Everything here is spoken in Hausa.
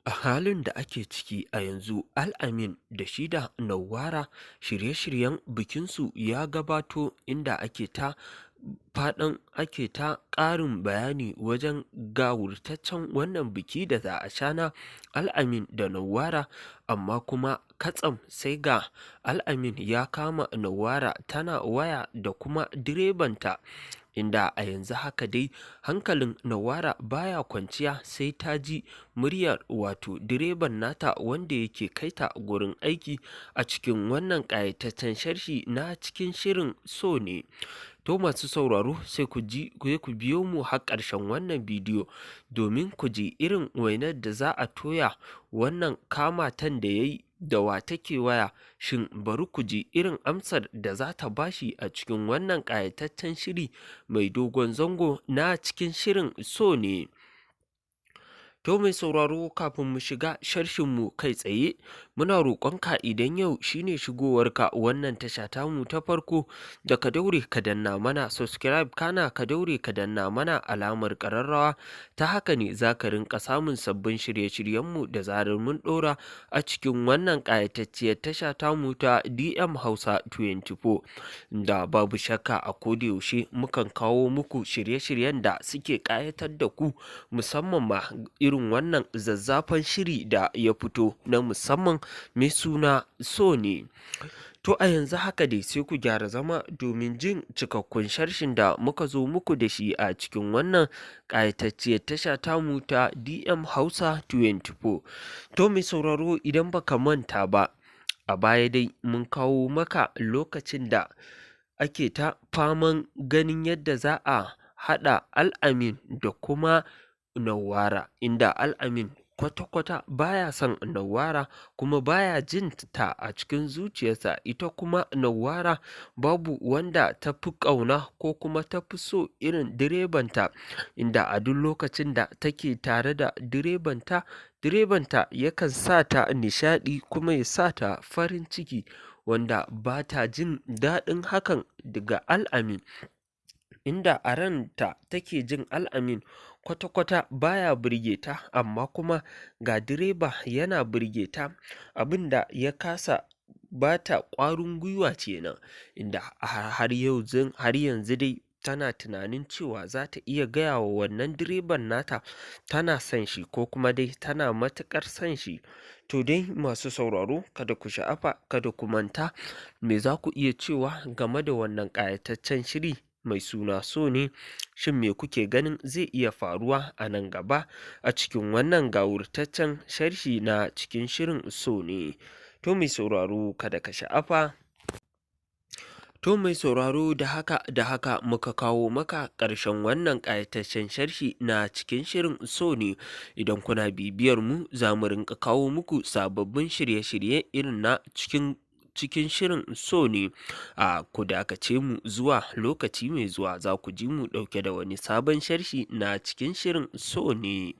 A halin da ake ciki a yanzu, Al-Amin da shi da Nawwara shirye-shiryen bikinsu ya gabato, inda ake ta ƙarin bayani wajen gawurtaccen wannan biki da za a sha na Al-Amin da Nawwara, amma kuma katsam sai ga Al-Amin ya kama Nawwara tana waya da kuma direbanta, inda a yanzu haka dai hankalin Nawwara baya kwanciya sai ta ji muryar wato direban nata wanda yake kaita gurin aiki a cikin wannan ƙayataccen sharhi na cikin shirin so ne. To masu sauraro, sai ku biyo mu har ƙarshen wannan bidiyo domin ku ji irin wainar da za a toya wannan kamatan da ya yi da wa take waya. Shin bari ku ji irin amsar da za ta bashi a cikin wannan ƙayataccen shiri mai dogon zango na cikin shirin so ne. To mai sauraro, kafin mu shiga sharshinmu kai tsaye, muna roƙonka idan yau shine shigowarka wannan tasha tamu ta farko, da ka daure ka danna mana subscribe, kana ka daure ka danna mana alamar ƙararrawa. Ta haka ne za ka rinka samun sabbin shirye-shiryenmu da zarar mun ɗora a cikin wannan ƙayatacciyar tasha tamu ta DM Hausa 24, da babu shakka a kodayaushe mukan kawo muku shirye-shiryen da suke ƙayatar da ku, musamman ma irin wannan zazzafan shiri da ya fito na musamman mai suna so ne. To a yanzu haka dai sai ku gyara zama domin jin cikakkun sharshin da muka zo muku da shi a cikin wannan ƙayatacciyar tasha tamu ta DM Hausa 24. To mai sauraro, idan baka manta ba, a baya dai mun kawo maka lokacin da ake ta faman ganin yadda za a haɗa Al-Amin da kuma Nawwara, inda Al-Amin kwata-kwata baya son Nawwara kuma baya jin ta a cikin zuciyarsa, ita kuma Nawwara babu wanda ta fi ƙauna ko kuma ta fi so irin direbanta, inda a duk lokacin da take tare da direbanta yakan sa ta nishaɗi kuma ya sa ta farin ciki, wanda ba ta jin daɗin hakan daga Al-Amin, inda a ranta take jin Al-Amin kwata-kwata baya burge ta, amma kuma ga direba yana burge ta, abin da ya kasa ba ta ƙwarin gwiwa kenan, inda har yanzu dai tana tunanin cewa za ta iya gaya wa wannan direban nata tana son shi, ko kuma dai tana matuƙar son shi. To dai masu sauraro, kada ku sha'afa, kada ku manta, me za ku iya cewa game da wannan ƙayataccen shiri mai suna so ne? Shin me kuke ganin zai iya faruwa a nan gaba a cikin wannan gawurtaccen sharhi na cikin shirin so ne? To mai sauraro, kada ka sha'afa. To mai sauraro, da haka muka kawo maka ƙarshen wannan ƙayataccen sharhi na cikin shirin so ne. Idan kuna bibiyar mu, za mu rinka kawo muku sababbin shirye-shirye irin na cikin shirin so ne. Ku dakace mu zuwa lokaci mai zuwa, za ku ji mu ɗauke da wani sabon sharhi na cikin shirin so ne.